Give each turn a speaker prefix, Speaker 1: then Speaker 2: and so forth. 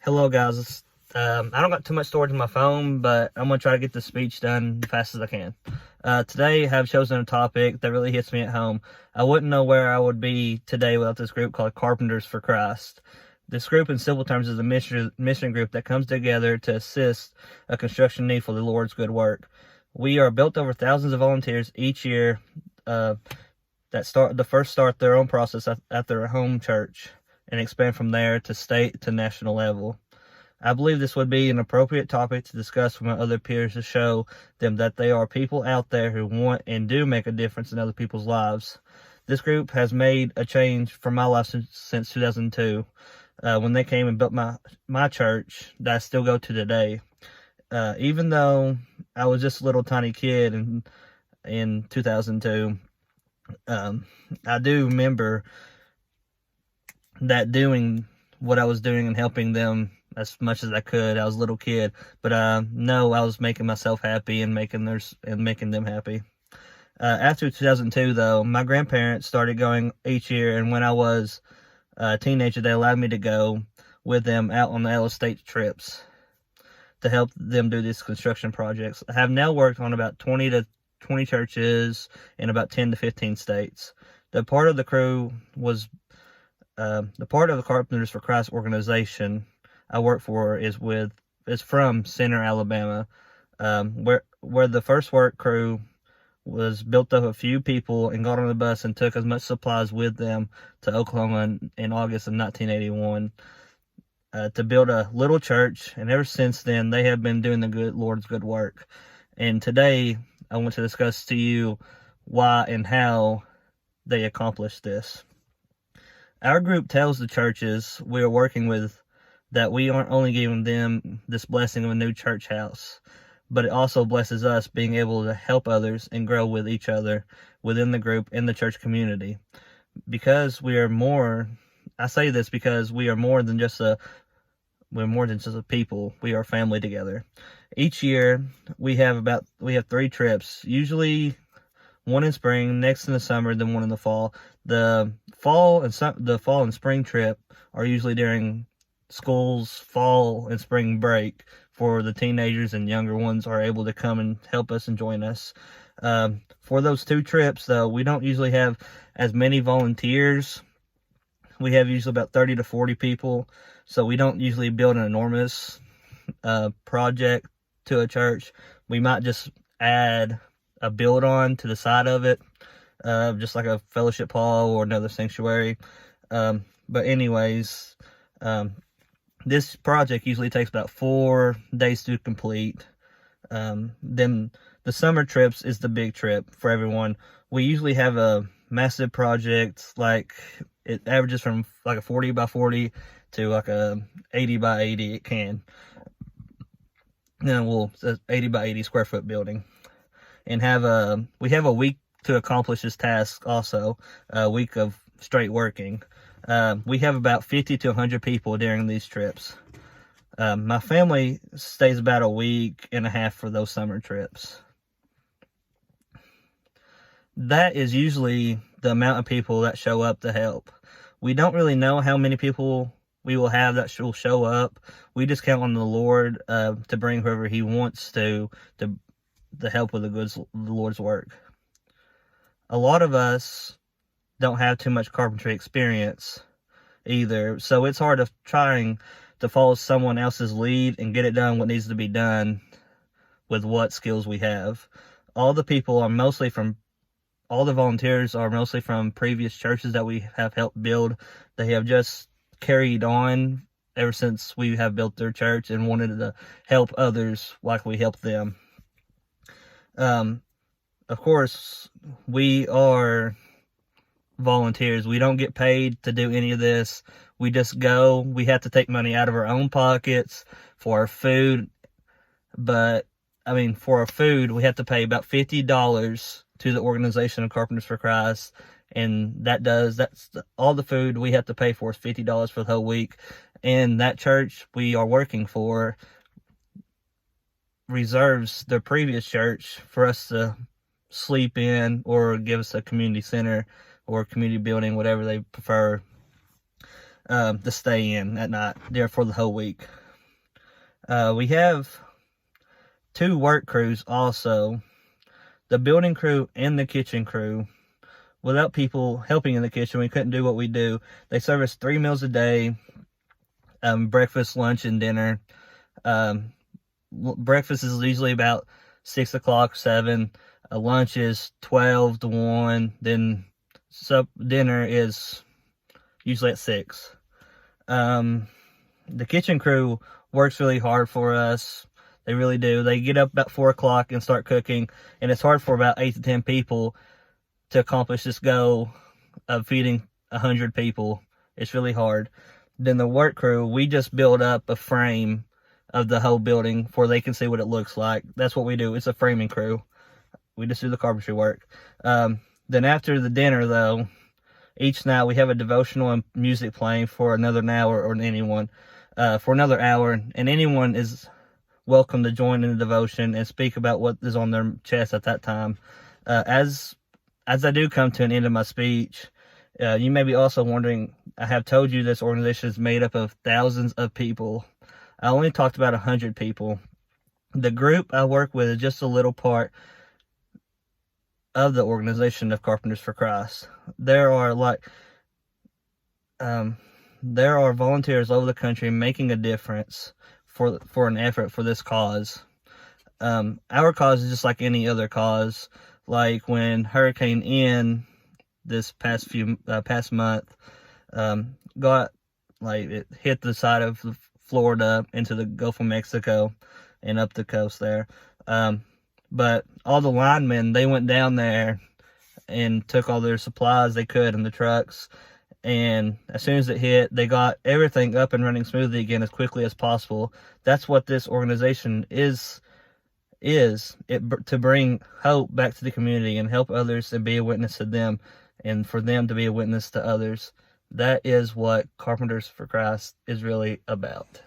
Speaker 1: Hello, guys. I don't got too much storage in my phone, but I'm going to try to get the speech done as fast as I can. Today, I have chosen a topic that really hits me at home. I wouldn't know where I would be today without this group called Carpenters for Christ. This group, in simple terms, is a mission group that comes together to assist a construction need for the Lord's good work. We are built over thousands of volunteers each year that start their own process at their home church and expand from there to state to national level. I believe this would be an appropriate topic to discuss with my other peers to show them that there are people out there who want and do make a difference in other people's lives. This group has made a change for my life since 2002, when they came and built my church that I still go to today. Even though I was just a little tiny kid in 2002, I do remember that doing what I was doing and helping them as much as I could. I was a little kid, but I know I was making myself happy and making them happy. After 2002, though, my grandparents started going each year, and when I was a teenager, they allowed me to go with them out on the out-of-state trips to help them do these construction projects. I have now worked on about 20 churches in about 10 to 15 states. The part of the Carpneters for Christ organization I work for is from Center, Alabama, where the first work crew was built of a few people and got on the bus and took as much supplies with them to Oklahoma in August of 1981 to build a little church. And ever since then, they have been doing the Lord's good work. And today, I want to discuss to you why and how they accomplished this. Our group tells the churches we are working with that we aren't only giving them this blessing of a new church house, but it also blesses us being able to help others and grow with each other within the group and the church community. Because we are more, I say this because we are more than just a people. We are family together. Each year we have 3 trips, usually one in spring, next in the summer, then one in the fall. The fall and spring trip are usually during school's fall and spring break, for the teenagers and younger ones are able to come and help us and join us. For those 2 trips, though, we don't usually have as many volunteers. We have usually about 30 to 40 people, so we don't usually build an enormous project to a church. We might just add a build on to the side of it, just like a fellowship hall or another sanctuary. But anyways, this project usually takes about 4 days to complete. Then the summer trips is the big trip for everyone. We usually have a massive project, like it averages from like a 40 by 40 to like a 80 by 80. It can. It's an 80 by 80 square foot building. And we have a week to accomplish this task also, a week of straight working. We have about 50 to 100 people during these trips. My family stays about a week and a half for those summer trips. That is usually the amount of people that show up to help. We don't really know how many people we will have that will show up. We just count on the Lord to bring whoever He wants to help with the Lord's work. A lot of us don't have too much carpentry experience either, so it's hard of trying to follow someone else's lead and get it done what needs to be done with what skills we have. All the volunteers are mostly from previous churches that we have helped build. They have just carried on ever since we have built their church and wanted to help others like we helped them. Of course, we are volunteers. We don't get paid to do any of this. We just go. We have to take money out of our own pockets for our food. But, for our food, we have to pay about $50 to the organization of Carpenters for Christ. And that's all the food we have to pay for is $50 for the whole week. And that church we are working for reserves the previous church for us to sleep in or give us a community center or community building, whatever they prefer. to stay in at night there for the whole week. We have 2 work crews also, the building crew and the kitchen crew. Without people helping in the kitchen, we couldn't do what we do. They service 3 meals a day, breakfast, lunch, and dinner. Breakfast is usually about 6 o'clock, 7. Lunch is 12 to 1. Then dinner is usually at 6. The kitchen crew works really hard for us. They really do. They get up about 4 o'clock and start cooking, and it's hard for about 8 to 10 people to accomplish this goal of feeding 100 people. It's really hard. Then the work crew, we just build up a frame of the whole building where they can see what it looks like. That's what we do. It's a framing crew. We just do the carpentry work. Then after the dinner, though, each night we have a devotional and music playing for another hour, or anyone for another hour, and anyone is welcome to join in the devotion and speak about what is on their chest at that time. As I do come to an end of my speech, you may be also wondering, I have told you this organization is made up of thousands of people. I only talked about 100 people. The group I work with is just a little part of the organization of Carpenters for Christ. There are volunteers all over the country making a difference for an effort for this cause. Our cause is just like any other cause. Like when Hurricane Ian this past month it hit the side of Florida into the Gulf of Mexico and up the coast there. But all the linemen, they went down there and took all their supplies they could in the trucks. And as soon as it hit, they got everything up and running smoothly again as quickly as possible. That's what this organization is to bring hope back to the community and help others and be a witness to them, and for them to be a witness to others. That is what Carpenters for Christ is really about.